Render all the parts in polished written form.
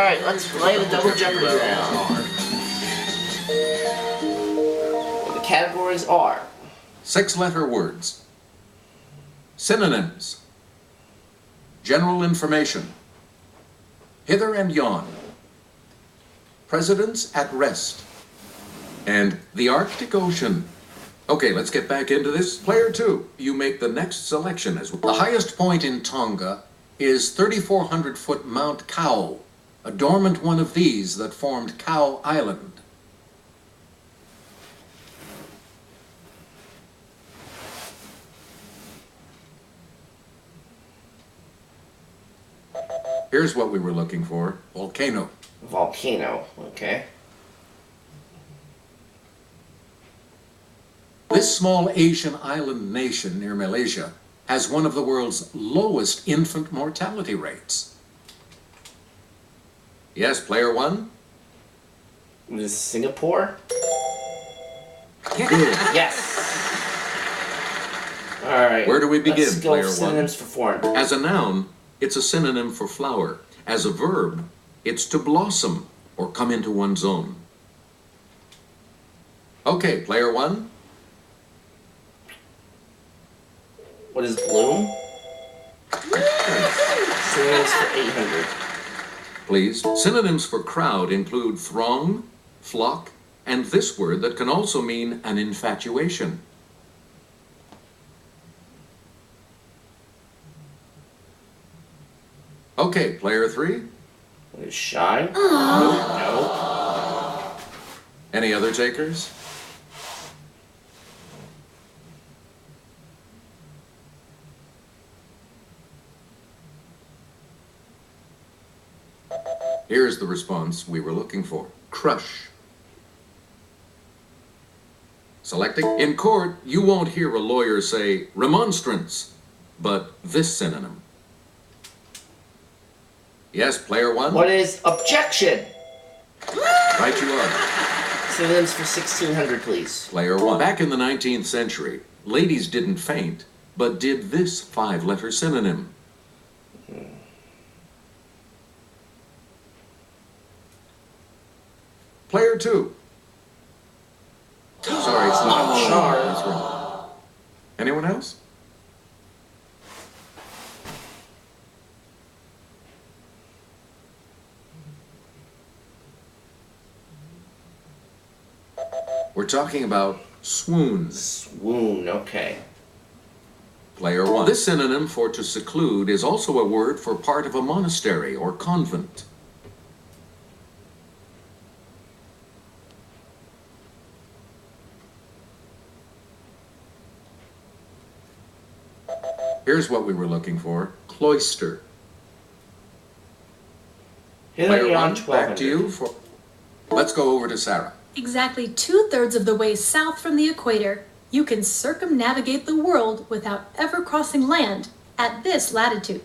Alright, let's play the double Jeopardy round. The categories are 6-letter words, synonyms, general information, hither and yon, presidents at rest, and the Arctic Ocean. Okay, let's get back into this. Player 2, you make the next selection. The highest point in Tonga is 3,400-foot Mount Kau, a dormant one of these that formed Kau Island. Here's what we were looking for. Volcano. volcano. Okay. This small Asian island nation near Malaysia has one of the world's lowest infant mortality rates. Yes, player 1? This is Singapore? Good. Yes! Alright. Where do we begin, Let's go player synonyms for foreign. As a noun, it's a synonym for flower. As a verb, it's to blossom or come into one's own. Okay, player 1? What is bloom? Synonyms for 800. Please. Synonyms for crowd include throng, flock, and this word that can also mean an infatuation. Okay, player 3? What is shy? No. Any other takers? Here's the response we were looking for. Crush. Selecting. In court, you won't hear a lawyer say remonstrance, but this synonym. Yes, player 1? What is objection? Right you are. Synonyms for 1600, please. Player 1. Back in the 19th century, ladies didn't faint, but did this 5-letter synonym. Player 2. Sorry, it's not char. That's wrong. Anyone else? We're talking about swoons. Swoon, okay. Player 1. This synonym for to seclude is also a word for part of a monastery or convent. Here's what we were looking for. Cloister. Player 1, back to you for... Let's go over to Sarah. Exactly 2/3 of the way south from the equator, you can circumnavigate the world without ever crossing land at this latitude.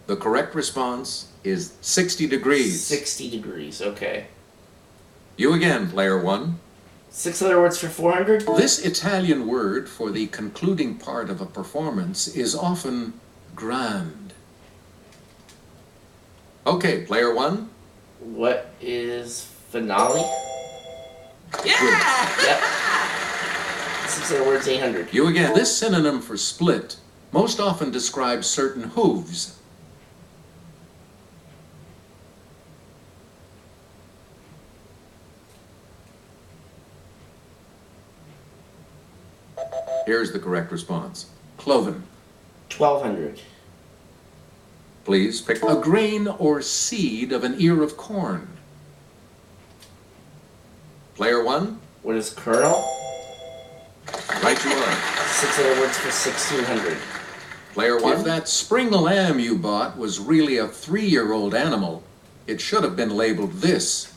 The correct response is 60 degrees. 60 degrees, okay. You again, player 1. 6 other words for 400? This Italian word for the concluding part of a performance is often grand. Okay, player 1. What is finale? Yeah! Yep. 6 other words, 800. You again. This synonym for split most often describes certain hooves. Here's the correct response. Cloven. 1200. Please pick a grain or seed of an ear of corn. Player 1. What is kernel? Right you are. 6 other words for 1600. Player 1. If that spring lamb you bought was really a 3-year-old animal, it should have been labeled this.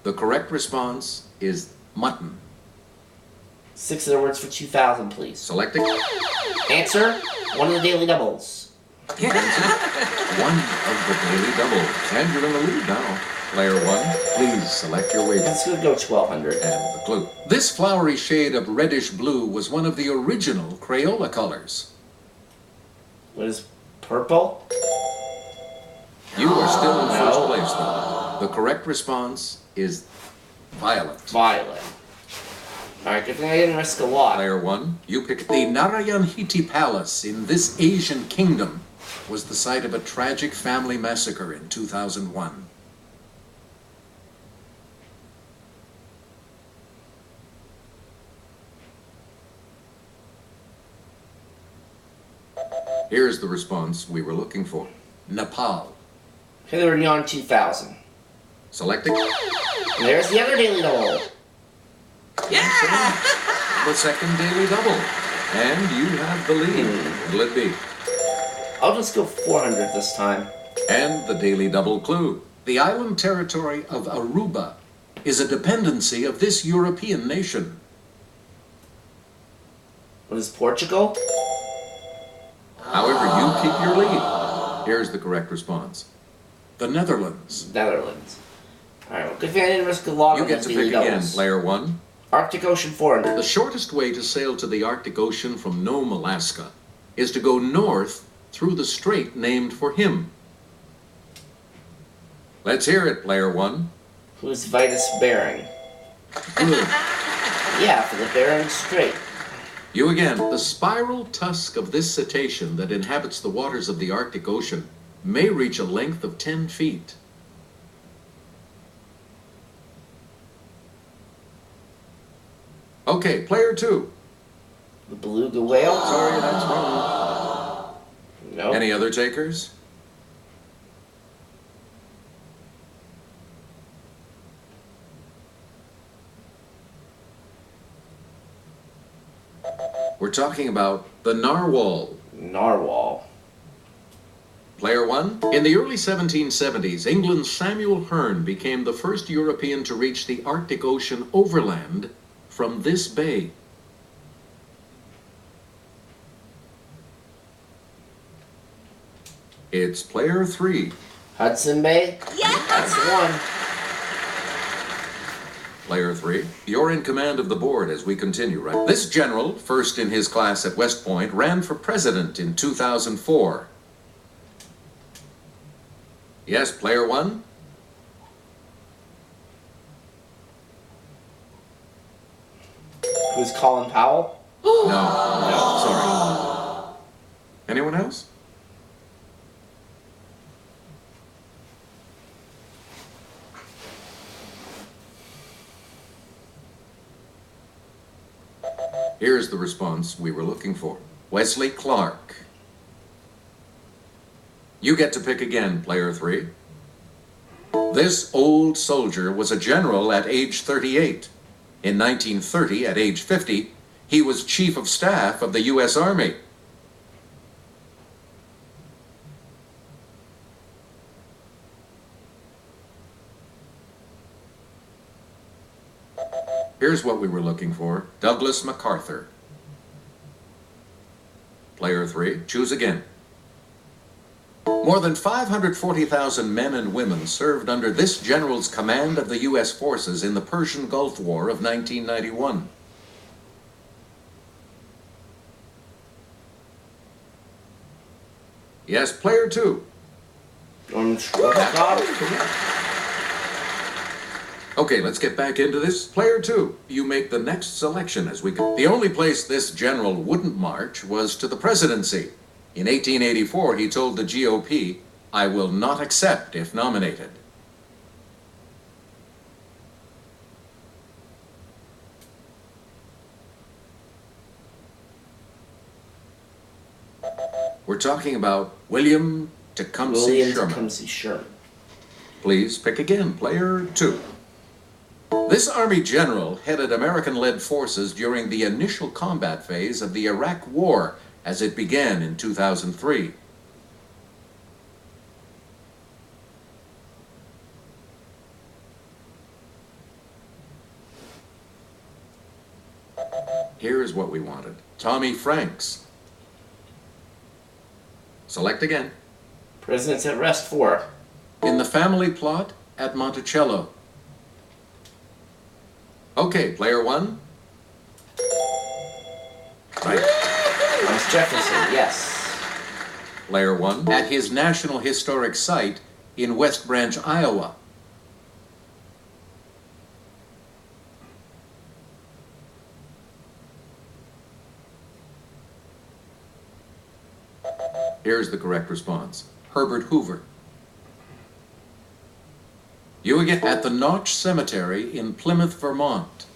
The correct response is mutton. 6 other words for 2000, please. Selecting. Answer, one of the daily doubles. One of the daily doubles. And you're in the lead now. Player one, please select your wager. Let's go 1200. And the clue. This flowery shade of reddish blue was one of the original Crayola colors. What is purple? You are still in first No. place, though. The correct response is violet. Violet. Alright, good thing I didn't risk a lot. Player one, you picked the Narayanhiti Palace in this Asian kingdom was the site of a tragic family massacre in 2001. Here's the response we were looking for. Nepal. Okay, they were neon 2000. Selecting And there's the other daily double. the second daily double. And you have the lead. Will it be? I'll just go 400 this time. And the daily double clue. The island territory of Aruba is a dependency of this European nation. What is Portugal? However, you keep your lead. Here's the correct response. The Netherlands. Netherlands. Alright, well, good thing I didn't risk a lot You on get those to daily pick again, doubles. player one. Arctic Ocean 400. The shortest way to sail to the Arctic Ocean from Nome, Alaska, is to go north through the strait named for him. Let's hear it, player one. Who's Vitus Bering? Good. Yeah, for the Bering Strait. You again. The spiral tusk of this cetacean that inhabits the waters of the Arctic Ocean may reach a length of 10 feet. Okay, player two. The beluga whale? Sorry, that's wrong. Nope. Any other takers? We're talking about the narwhal. Narwhal. Player one. In the early 1770s, England's Samuel Hearne became the first European to reach the Arctic Ocean overland from this bay. It's player three. Hudson Bay? Yeah. That's the one. Player three. You're in command of the board as we continue, right? This general, first in his class at West Point, ran for president in 2004. Yes, player one? Who's Colin Powell? No, sorry. Anyone else? Here's the response we were looking for. Wesley Clark. You get to pick again, player three. This old soldier was a general at age 38. In 1930, at age 50, he was Chief of Staff of the U.S. Army. Here's what we were looking for. Douglas MacArthur. Player three, choose again. More than 540,000 men and women served under this general's command of the U.S. forces in the Persian Gulf War of 1991. Yes, player two. Norman Schwarzkopf? Okay, let's get back into this. Player two, you make the next selection as we go. The only place this general wouldn't march was to the presidency. In 1884, he told the GOP, "I will not accept if nominated." We're talking about William Tecumseh Sherman. Tecumseh Sherman. Please pick again, player two. This Army general headed American-led forces during the initial combat phase of the Iraq War as it began in 2003. Here's what we wanted. Tommy Franks. Select again. Prisoners at rest 4. In the family plot at Monticello. Okay, player 1. Right. Thomas Jefferson, yes. Player 1. At his National Historic Site in West Branch, Iowa. Here's the correct response. Herbert Hoover. You again at the Notch Cemetery in Plymouth, Vermont.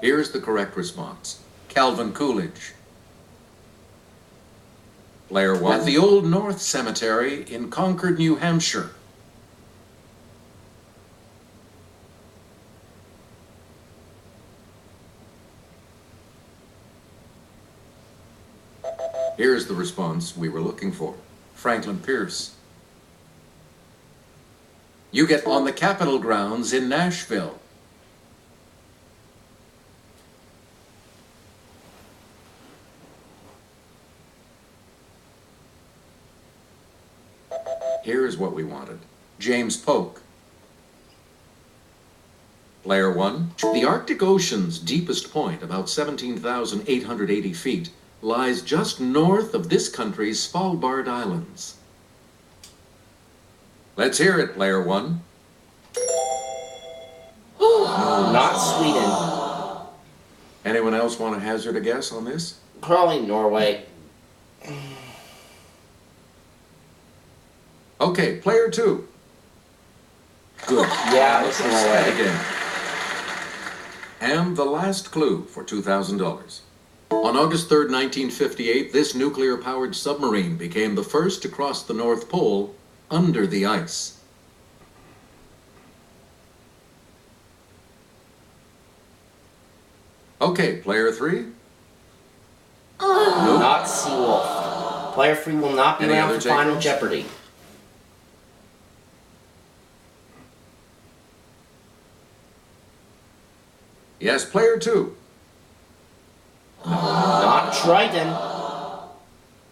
Here's the correct response. Calvin Coolidge. Player 1. At the Old North Cemetery in Concord, New Hampshire. Here's the response we were looking for. Franklin Pierce. You get on the Capitol grounds in Nashville. Here's what we wanted. James Polk. Player 1. The Arctic Ocean's deepest point, about 17,880 feet, lies just north of this country's Svalbard Islands. Let's hear it, player 1. Not Sweden. Anyone else want to hazard a guess on this? Probably Norway. Okay, player 2. Good. Yeah, it's Let's start Norway. again. And the last clue for $2,000. On August 3rd, 1958, this nuclear-powered submarine became the first to cross the North Pole under the ice. Okay, player 3. Not Seawolf. Player 3 will not be Any around other for Final takers? Jeopardy. Yes, player 2. Not Triton.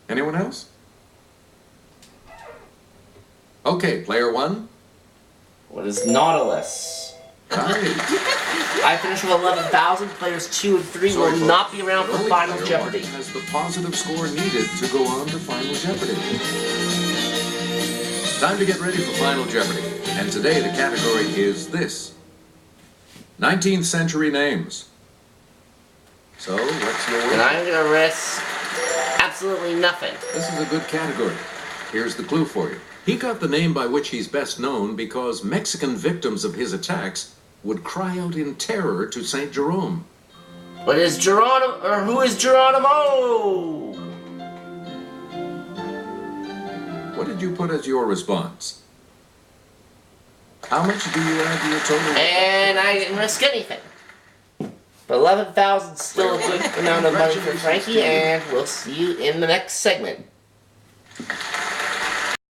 Anyone else? Okay, player 1. What is Nautilus? Right. I finished with 11,000. Players 2 and 3 will not be around for Only Final player Jeopardy. 1 has the positive score needed to go on to Final Jeopardy. Time to get ready for Final Jeopardy. And today the category is this. 19th century names. So, what's your And word? I'm gonna risk absolutely nothing. This is a good category. Here's the clue for you. He got the name by which he's best known because Mexican victims of his attacks would cry out in terror to St. Jerome. But is Geronimo, or who is Geronimo? What did you put as your response? How much do you add to your total? And I didn't risk anything. But 11,000 is still a good amount of money for Frankie, and we'll see you in the next segment.